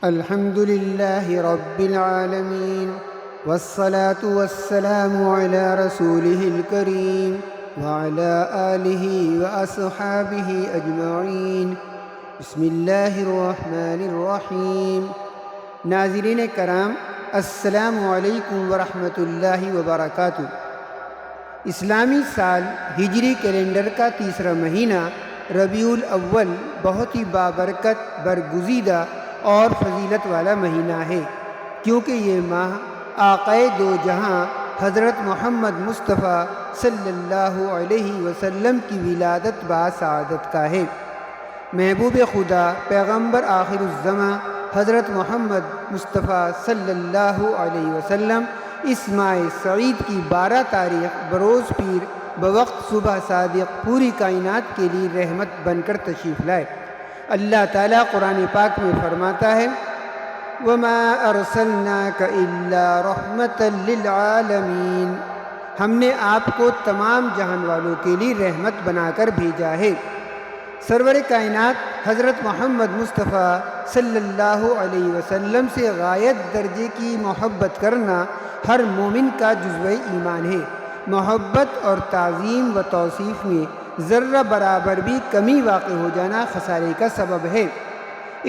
الحمد لله رب العالمين والصلاة والسلام على رسوله الكريم وعلى آله وأصحابه أجمعين بسم الله الرحمن الرحيم۔ ناظرین کرام، السلام علیکم ورحمۃ اللہ وبرکاتہ۔ اسلامی سال ہجری کیلنڈر کا تیسرا مہینہ ربیع الاول بہت ہی بابرکت، برگزیدہ اور فضیلت والا مہینہ ہے، کیونکہ یہ ماہ آقائے دو جہاں حضرت محمد مصطفیٰ صلی اللہ علیہ وسلم کی ولادت باسعادت کا ہے۔ محبوب خدا پیغمبر آخر الزماں حضرت محمد مصطفیٰ صلی اللہ علیہ وسلم اس ماہ سعید کی 12 تاریخ بروز پیر بوقت صبح صادق پوری کائنات کے لیے رحمت بن کر تشریف لائے۔ اللہ تعالیٰ قرآن پاک میں فرماتا ہے وَمَا أَرْسَلْنَاكَ إِلَّا رَحْمَةً لِلْعَالَمِينَ، ہم نے آپ کو تمام جہان والوں کے لیے رحمت بنا کر بھیجا ہے۔ سرور کائنات حضرت محمد مصطفیٰ صلی اللہ علیہ وسلم سے غایت درجے کی محبت کرنا ہر مومن کا جزوِ ایمان ہے۔ محبت اور تعظیم و توصیف میں ذرہ برابر بھی کمی واقع ہو جانا خسارے کا سبب ہے۔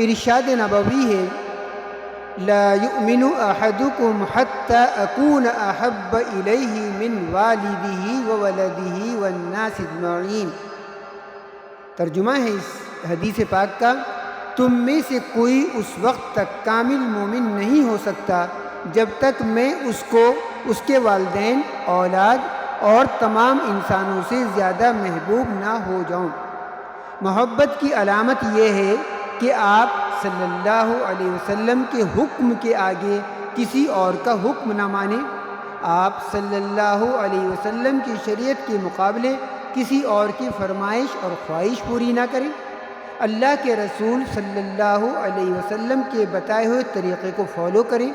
ارشاد نبوی ہے لا یؤمن احدکم حتی اکون احب الیہ من والدہ وولدہ والناس اجمعین۔ ترجمہ ہے اس حدیث پاک کا، تم میں سے کوئی اس وقت تک کامل مومن نہیں ہو سکتا جب تک میں اس کو اس کے والدین، اولاد اور تمام انسانوں سے زیادہ محبوب نہ ہو جاؤں۔ محبت کی علامت یہ ہے کہ آپ صلی اللہ علیہ وسلم کے حکم کے آگے کسی اور کا حکم نہ مانیں، آپ صلی اللہ علیہ وسلم کی شریعت کے مقابلے کسی اور کی فرمائش اور خواہش پوری نہ کریں، اللہ کے رسول صلی اللہ علیہ وسلم کے بتائے ہوئے طریقے کو فالو کریں،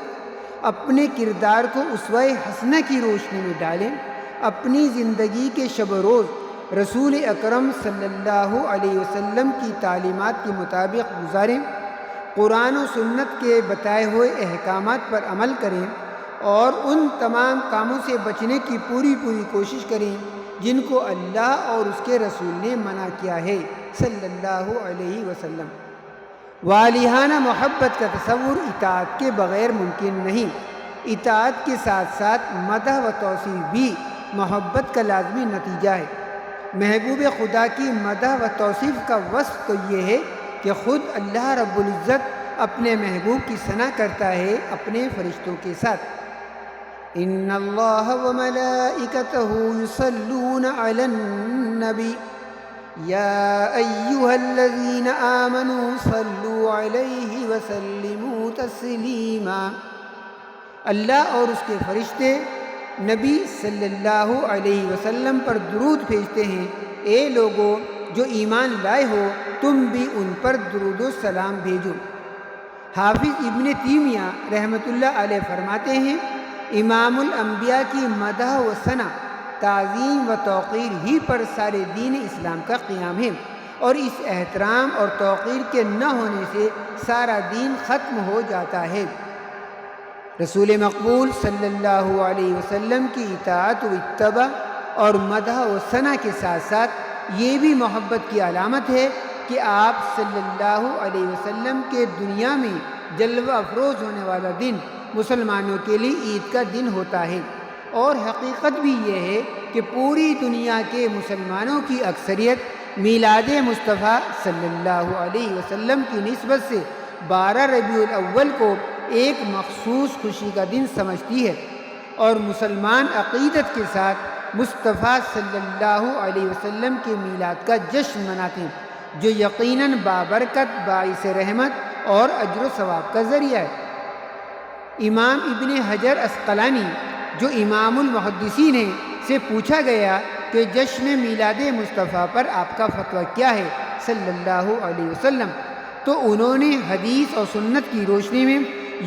اپنے کردار کو اسوہ حسنہ کی روشنی میں ڈالیں، اپنی زندگی کے شب و روز رسول اکرم صلی اللہ علیہ وسلم کی تعلیمات کے مطابق گزاریں، قرآن و سنت کے بتائے ہوئے احکامات پر عمل کریں اور ان تمام کاموں سے بچنے کی پوری کوشش کریں جن کو اللہ اور اس کے رسول نے منع کیا ہے صلی اللہ علیہ وسلم۔ والہانہ محبت کا تصور اطاعت کے بغیر ممکن نہیں۔ اطاعت کے ساتھ ساتھ مدح و توصیف بھی محبت کا لازمی نتیجہ ہے۔ محبوب خدا کی مدح و توصیف کا وصف تو یہ ہے کہ خود اللہ رب العزت اپنے محبوب کی ثنا کرتا ہے اپنے فرشتوں کے ساتھ۔ ان اللہ وملائکتہ یصلون علی النبی یا ایہا الذین آمنوا صلوا علیہ وسلموا تسلیما۔ اللہ اور اس کے فرشتے نبی صلی اللہ علیہ وسلم پر درود بھیجتے ہیں، اے لوگو جو ایمان لائے ہو تم بھی ان پر درود و سلام بھیجو۔ حافظ ابن تیمیہ رحمۃ اللہ علیہ فرماتے ہیں امام الانبیاء کی مدح و ثنا، تعظیم و توقیر ہی پر سارے دین اسلام کا قیام ہے، اور اس احترام اور توقیر کے نہ ہونے سے سارا دین ختم ہو جاتا ہے۔ رسول مقبول صلی اللہ علیہ وسلم کی اطاعت و اتباع اور مدح و ثنا کے ساتھ ساتھ یہ بھی محبت کی علامت ہے کہ آپ صلی اللہ علیہ وسلم کے دنیا میں جلوہ افروز ہونے والا دن مسلمانوں کے لیے عید کا دن ہوتا ہے، اور حقیقت بھی یہ ہے کہ پوری دنیا کے مسلمانوں کی اکثریت میلاد مصطفیٰ صلی اللہ علیہ وسلم کی نسبت سے 12 ربیع الاول کو ایک مخصوص خوشی کا دن سمجھتی ہے، اور مسلمان عقیدت کے ساتھ مصطفیٰ صلی اللہ علیہ وسلم کے میلاد کا جشن مناتے ہیں، جو یقیناً بابرکت، باعث رحمت اور اجر و ثواب کا ذریعہ ہے۔ امام ابن حجر عسقلانی جو امام المحدثین ہیں سے پوچھا گیا کہ جشن میلاد مصطفیٰ پر آپ کا فتویٰ کیا ہے صلی اللہ علیہ وسلم، تو انہوں نے حدیث اور سنت کی روشنی میں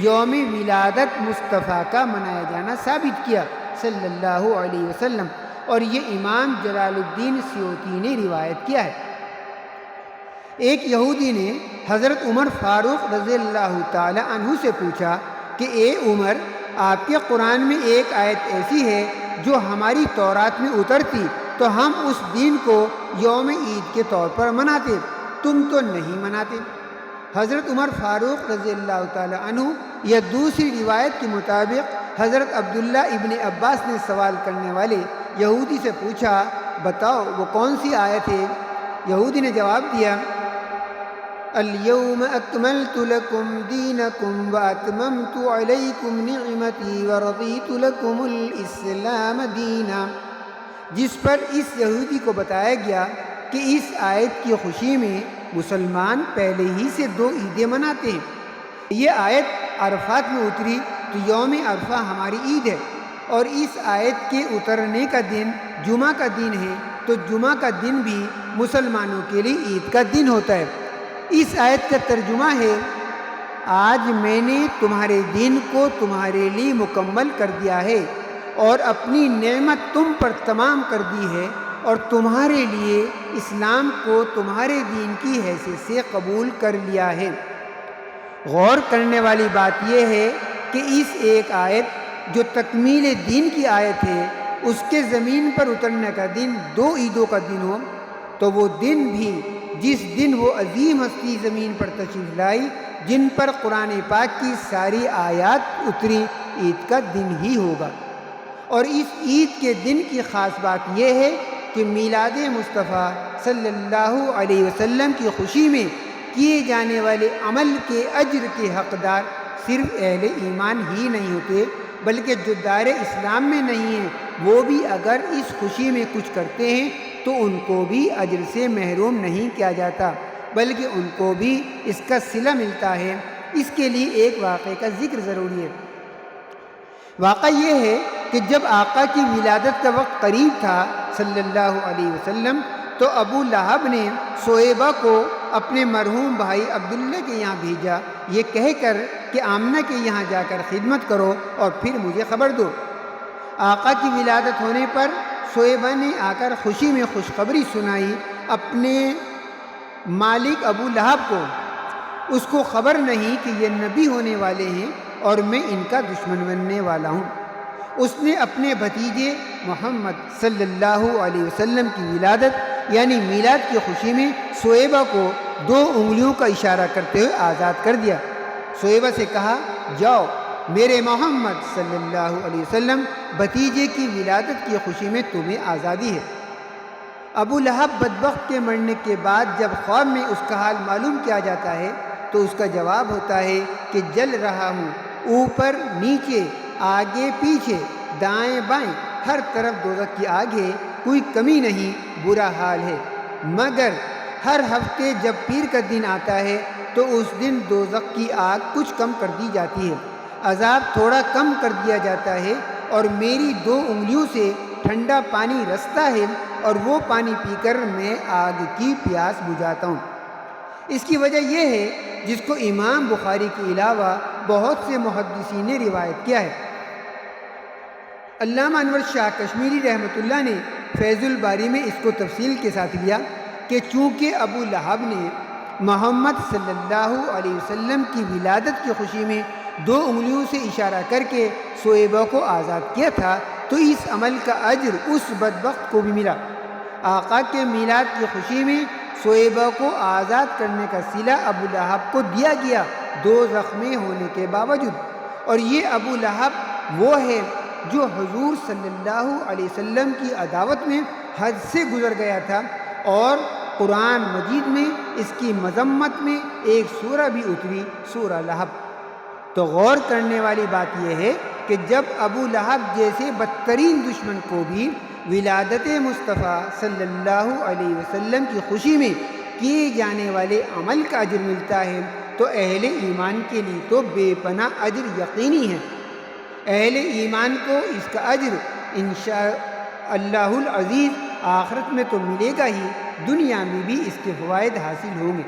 یوم ولادت مصطفیٰ کا منایا جانا ثابت کیا صلی اللہ علیہ وسلم، اور یہ امام جلال الدین سیوطی نے روایت کیا ہے۔ ایک یہودی نے حضرت عمر فاروق رضی اللہ تعالی عنہ سے پوچھا کہ اے عمر، آپ کے قرآن میں ایک آیت ایسی ہے جو ہماری تورات میں اترتی تو ہم اس دن کو یوم عید کے طور پر مناتے، تم تو نہیں مناتے۔ حضرت عمر فاروق رضی اللہ تعالی عنہ یا دوسری روایت کے مطابق حضرت عبداللہ ابن عباس نے سوال کرنے والے یہودی سے پوچھا، بتاؤ وہ کون سی آیت ہے؟ یہودی نے جواب دیا، اليوم اکملت لکم دینکم واتممت علیکم نعمتی ورضیت لکم الاسلام دینا، جس پر اس یہودی کو بتایا گیا کہ اس آیت کی خوشی میں مسلمان پہلے ہی سے 2 عیدیں مناتے ہیں۔ یہ آیت عرفات میں اتری تو یوم عرفہ ہماری عید ہے، اور اس آیت کے اترنے کا دن جمعہ کا دن ہے، تو جمعہ کا دن بھی مسلمانوں کے لیے عید کا دن ہوتا ہے۔ اس آیت کا ترجمہ ہے، آج میں نے تمہارے دین کو تمہارے لیے مکمل کر دیا ہے اور اپنی نعمت تم پر تمام کر دی ہے، اور تمہارے لیے اسلام کو تمہارے دین کی حیثیت سے قبول کر لیا ہے۔ غور کرنے والی بات یہ ہے کہ اس ایک آیت جو تکمیل دین کی آیت ہے، اس کے زمین پر اترنے کا دن 2 عیدوں کا دن ہو، تو وہ دن بھی جس دن وہ عظیم ہستی زمین پر تشریف لائی، جن پر قرآن پاک کی ساری آیات اتری، عید کا دن ہی ہوگا۔ اور اس عید کے دن کی خاص بات یہ ہے کہ میلاد مصطفیٰ صلی اللہ علیہ وسلم کی خوشی میں کیے جانے والے عمل کے اجر کے حقدار صرف اہل ایمان ہی نہیں ہوتے، بلکہ جو دائرہ اسلام میں نہیں ہیں وہ بھی اگر اس خوشی میں کچھ کرتے ہیں تو ان کو بھی اجر سے محروم نہیں کیا جاتا، بلکہ ان کو بھی اس کا صلہ ملتا ہے۔ اس کے لیے ایک واقعے کا ذکر ضروری ہے۔ واقعہ یہ ہے کہ جب آقا کی ولادت کا وقت قریب تھا صلی اللہ علیہ وسلم، تو ابو لہب نے صہیبہ کو اپنے مرحوم بھائی عبداللہ کے یہاں بھیجا، یہ کہہ کر کہ آمنہ کے یہاں جا کر خدمت کرو اور پھر مجھے خبر دو۔ آقا کی ولادت ہونے پر صہیبہ نے آ کر خوشی میں خوشخبری سنائی اپنے مالک ابو لہب کو۔ اس کو خبر نہیں کہ یہ نبی ہونے والے ہیں اور میں ان کا دشمن بننے والا ہوں۔ اس نے اپنے بھتیجے محمد صلی اللہ علیہ وسلم کی ولادت یعنی میلاد کی خوشی میں صہیبہ کو 2 انگلیوں کا اشارہ کرتے ہوئے آزاد کر دیا۔ صہیبہ سے کہا، جاؤ، میرے محمد صلی اللہ علیہ وسلم بھتیجے کی ولادت کی خوشی میں تمہیں آزادی ہے۔ ابو لہب بدبخت کے مرنے کے بعد جب خواب میں اس کا حال معلوم کیا جاتا ہے تو اس کا جواب ہوتا ہے کہ جل رہا ہوں، اوپر نیچے، آگے پیچھے، دائیں بائیں، ہر طرف دوزخ کی آگ ہے، کوئی کمی نہیں، برا حال ہے۔ مگر ہر ہفتے جب پیر کا دن آتا ہے تو اس دن دوزخ کی آگ کچھ کم کر دی جاتی ہے، عذاب تھوڑا کم کر دیا جاتا ہے، اور میری 2 انگلیوں سے ٹھنڈا پانی رستا ہے، اور وہ پانی پی کر میں آگ کی پیاس بجھاتا ہوں۔ اس کی وجہ یہ ہے جس کو امام بخاری کے علاوہ بہت سے محدثین نے روایت کیا ہے۔ علامہ انور شاہ کشمیری رحمۃ اللہ نے فیض الباری میں اس کو تفصیل کے ساتھ لیا کہ چونکہ ابو لہب نے محمد صلی اللہ علیہ وسلم کی ولادت کی خوشی میں 2 انگلیوں سے اشارہ کر کے صہیبہ کو آزاد کیا تھا، تو اس عمل کا اجر اس بدبخت کو بھی ملا۔ آقا کے میلاد کی خوشی میں صہیبہ کو آزاد کرنے کا صلہ ابو لہب کو دیا گیا، 2 زخمی ہونے کے باوجود۔ اور یہ ابو لہب وہ ہے جو حضور صلی اللہ علیہ وسلم کی عداوت میں حد سے گزر گیا تھا، اور قرآن مجید میں اس کی مذمت میں ایک سورہ بھی اتری، سورہ لہب۔ تو غور کرنے والی بات یہ ہے کہ جب ابو لہب جیسے بدترین دشمن کو بھی ولادت مصطفیٰ صلی اللہ علیہ وسلم کی خوشی میں کیے جانے والے عمل کا اجر ملتا ہے، تو اہل ایمان کے لیے تو بے پناہ اجر یقینی ہے۔ اہل ایمان کو اس کا اجر انشاء اللہ العزیز آخرت میں تو ملے گا ہی، دنیا میں بھی اس کے فوائد حاصل ہوں گے۔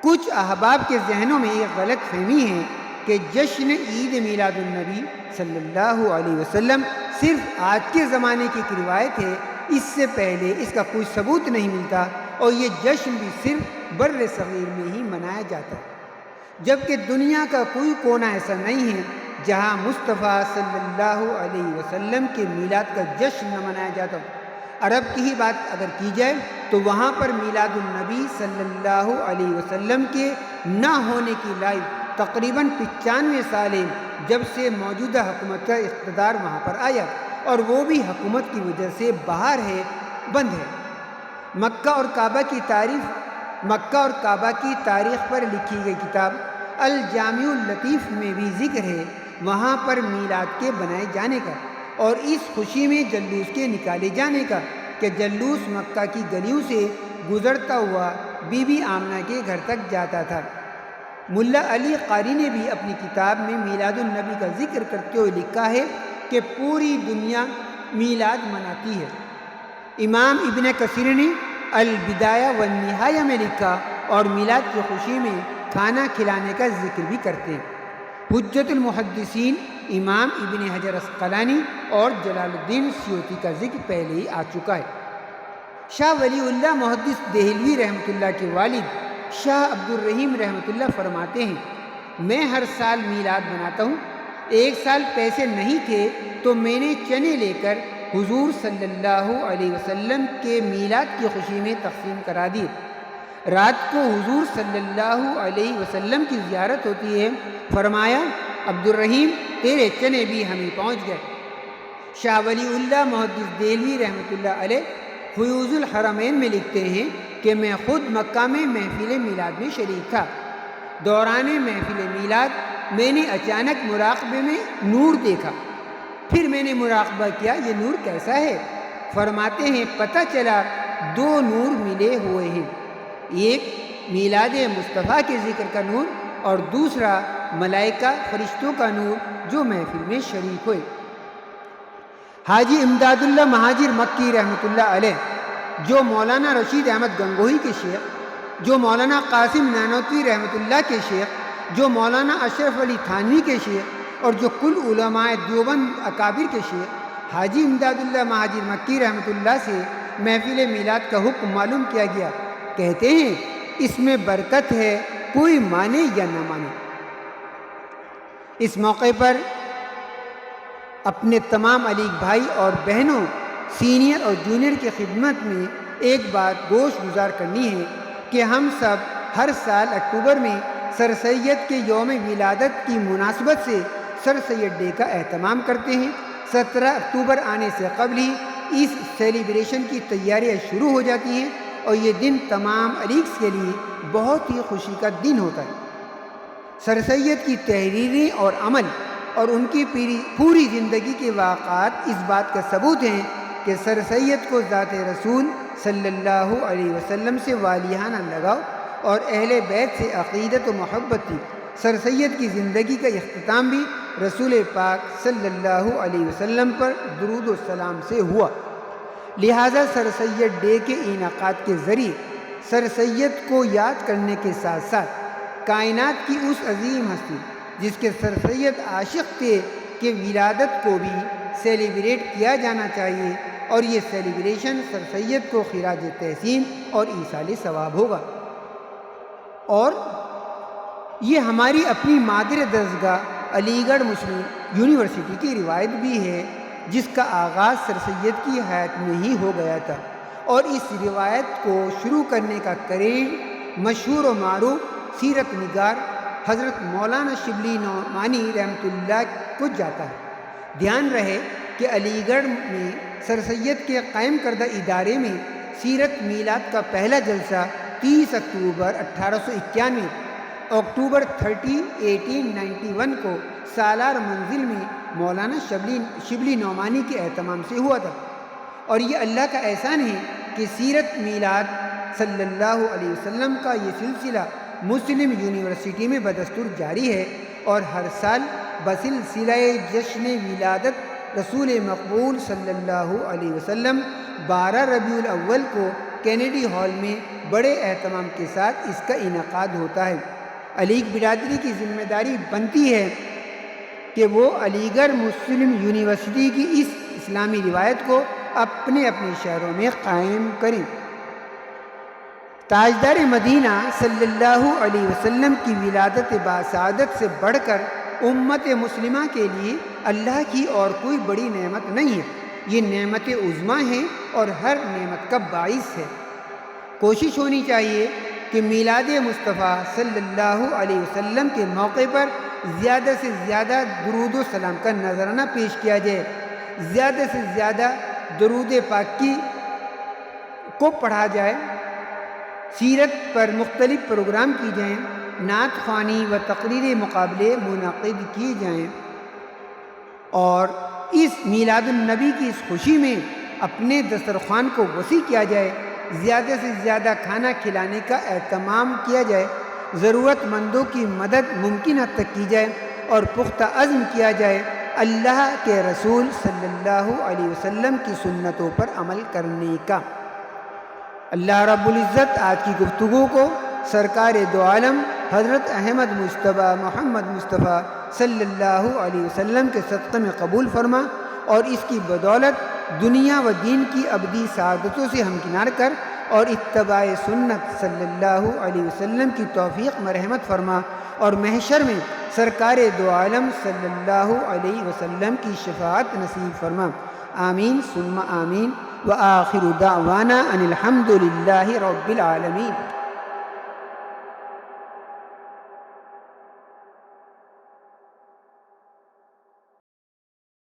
کچھ احباب کے ذہنوں میں ایک غلط فہمی ہے کہ جشن عید میلاد النبی صلی اللہ علیہ وسلم صرف آج کے زمانے کی ایک روایت ہے، اس سے پہلے اس کا کوئی ثبوت نہیں ملتا، اور یہ جشن بھی صرف بر صغیر میں ہی منایا جاتا ہے، جبکہ دنیا کا کوئی کونا ایسا نہیں ہے جہاں مصطفیٰ صلی اللہ علیہ وسلم کے میلاد کا جشن نہ منایا جاتا ہو۔ عرب کی ہی بات اگر کی جائے تو وہاں پر میلاد النبی صلی اللہ علیہ وسلم کے نہ ہونے کی لائق تقریباً 95 سال ہے جب سے موجودہ حکومت کا اقتدار وہاں پر آیا، اور وہ بھی حکومت کی وجہ سے باہر ہے، بند ہے۔ مکہ اور کعبہ کی تاریخ پر لکھی گئی کتاب الجامع اللطیف میں بھی ذکر ہے وہاں پر میلاد کے بنائے جانے کا، اور اس خوشی میں جلوس کے نکالے جانے کا کہ جلوس مکہ کی گلیوں سے گزرتا ہوا بی بی آمنہ کے گھر تک جاتا تھا۔ ملا علی قاری نے بھی اپنی کتاب میں میلاد النبی کا ذکر کرتے ہوئے لکھا ہے کہ پوری دنیا میلاد مناتی ہے۔ امام ابن کثیر نے البدایہ والنہایہ میں لکھا اور میلاد کی خوشی میں کھانا کھلانے کا ذکر بھی کرتے ہیں۔ حجت المحدثین امام ابن حجر عسقلانی اور جلال الدین سیوطی کا ذکر پہلے ہی آ چکا ہے۔ شاہ ولی اللہ محدث دہلوی رحمۃ اللہ کے والد شاہ عبد الرحیم رحمۃ اللہ فرماتے ہیں، میں ہر سال میلاد مناتا ہوں۔ ایک سال پیسے نہیں تھے تو میں نے چنے لے کر حضور صلی اللہ علیہ وسلم کے میلاد کی خوشی میں تقسیم کرا دیے۔ رات کو حضور صلی اللہ علیہ وسلم کی زیارت ہوتی ہے، فرمایا عبد الرحیم تیرے چنے بھی ہمیں پہنچ گئے۔ شاہ ولی اللہ محدث دہلوی رحمۃ اللہ علیہ فیوض الحرمین میں لکھتے ہیں کہ میں خود مکہ میں محفل میلاد میں شریک تھا۔ دوران محفل میلاد میں نے اچانک مراقبے میں نور دیکھا، پھر میں نے مراقبہ کیا یہ نور کیسا ہے؟ فرماتے ہیں پتہ چلا 2 نور ملے ہوئے ہیں، ایک میلاد مصطفیٰ کے ذکر کا نور اور دوسرا ملائکہ فرشتوں کا نور جو محفل میں شریک ہوئے۔ حاجی امداد اللہ مہاجر مکی رحمۃ اللہ علیہ، جو مولانا رشید احمد گنگوہی کے شیخ، جو مولانا قاسم نانوتوی رحمۃ اللہ کے شیخ، جو مولانا اشرف علی تھانوی کے شیخ اور جو کل علماء دیوبند اکابر کے شیخ حاجی امداد اللہ مہاجر مکی رحمۃ اللہ سے محفل میلاد کا حکم معلوم کیا گیا۔ کہتے ہیں اس میں برکت ہے، کوئی مانے یا نہ مانے۔ اس موقع پر اپنے تمام علی بھائی اور بہنوں، سینئر اور جونیئر کی خدمت میں ایک بات گوش گزار کرنی ہے کہ ہم سب ہر سال اکتوبر میں سر سید کے یوم ولادت کی مناسبت سے سر سید ڈے کا اہتمام کرتے ہیں۔ 17 اکتوبر آنے سے قبل ہی اس سیلیبریشن کی تیاریاں شروع ہو جاتی ہیں اور یہ دن تمام علیگس کے لیے بہت ہی خوشی کا دن ہوتا ہے۔ سر سید کی تحریریں اور عمل اور ان کی پوری زندگی کے واقعات اس بات کا ثبوت ہیں کہ سر سید کو ذات رسول صلی اللہ علیہ وسلم سے والیانہ لگاؤ اور اہل بیت سے عقیدت و محبت تھی۔ سر سید کی زندگی کا اختتام بھی رسول پاک صلی اللہ علیہ وسلم پر درود و سلام سے ہوا، لہٰذا سر سید ڈے کے انعقاد کے ذریعے سر سید کو یاد کرنے کے ساتھ ساتھ کائنات کی اس عظیم ہستی جس کے سر سید عاشق تھے کہ ولادت کو بھی سیلیبریٹ کیا جانا چاہیے، اور یہ سیلیبریشن سر سید کو خراج تحسین اور ایصال ثواب ہوگا۔ اور یہ ہماری اپنی مادر درسگاہ علی گڑھ مسلم یونیورسٹی کی روایت بھی ہے، جس کا آغاز سر سید کی حیات میں ہی ہو گیا تھا، اور اس روایت کو شروع کرنے کا کریڈٹ مشہور و معروف سیرت نگار حضرت مولانا شبلی نعمانی رحمۃ اللہ کو جاتا ہے۔ دھیان رہے کہ علی گڑھ میں سر سید کے قائم کردہ ادارے میں سیرت میلاد کا پہلا جلسہ 30 اکتوبر 1891 اکتوبر 30 1891 کو سالار منزل میں مولانا شبلی نعمانی کے اہتمام سے ہوا تھا، اور یہ اللہ کا احسان ہے کہ سیرت میلاد صلی اللہ علیہ وسلم کا یہ سلسلہ مسلم یونیورسٹی میں بدستور جاری ہے، اور ہر سال بسلسلہ جشن ولادت رسول مقبول صلی اللہ علیہ وسلم 12 ربیع الاول کو کینیڈی ہال میں بڑے اہتمام کے ساتھ اس کا انعقاد ہوتا ہے۔ علی برادری کی ذمہ داری بنتی ہے کہ وہ علی گڑھ مسلم یونیورسٹی کی اس اسلامی روایت کو اپنے اپنے شہروں میں قائم کریں۔ تاجدار مدینہ صلی اللہ علیہ وسلم کی ولادت باسعادت سے بڑھ کر امت مسلمہ کے لیے اللہ کی اور کوئی بڑی نعمت نہیں ہے۔ یہ نعمت عظمیٰ ہے اور ہر نعمت کا باعث ہے۔ کوشش ہونی چاہیے کہ میلاد مصطفیٰ صلی اللہ علیہ وسلم کے موقع پر زیادہ سے زیادہ درود و سلام کا نذرانہ پیش کیا جائے، زیادہ سے زیادہ درود پاک کو پڑھا جائے، سیرت پر مختلف پروگرام کی جائیں، نعت خوانی و تقریر مقابلے منعقد کیے جائیں، اور اس میلاد النبی کی اس خوشی میں اپنے دسترخوان کو وسیع کیا جائے، زیادہ سے زیادہ کھانا کھلانے کا اہتمام کیا جائے، ضرورت مندوں کی مدد ممکن حد تک کی جائے، اور پختہ عزم کیا جائے اللہ کے رسول صلی اللہ علیہ وسلم کی سنتوں پر عمل کرنے کا۔ اللہ رب العزت آج کی گفتگو کو سرکار دو عالم حضرت احمد مجتبیٰ محمد مصطفیٰ صلی اللہ علیہ وسلم کے صدقے میں قبول فرما، اور اس کی بدولت دنیا و دین کی ابدی سعادتوں سے ہمکنار کر اور اتباع سنت صلی اللہ علیہ وسلم کی توفیق مرحمت فرما، اور محشر میں سرکار دو عالم صلی اللہ علیہ وسلم کی شفاعت نصیب فرما۔ آمین ثم آمین، وآخر دعوانا ان الحمد للہ رب العالمین۔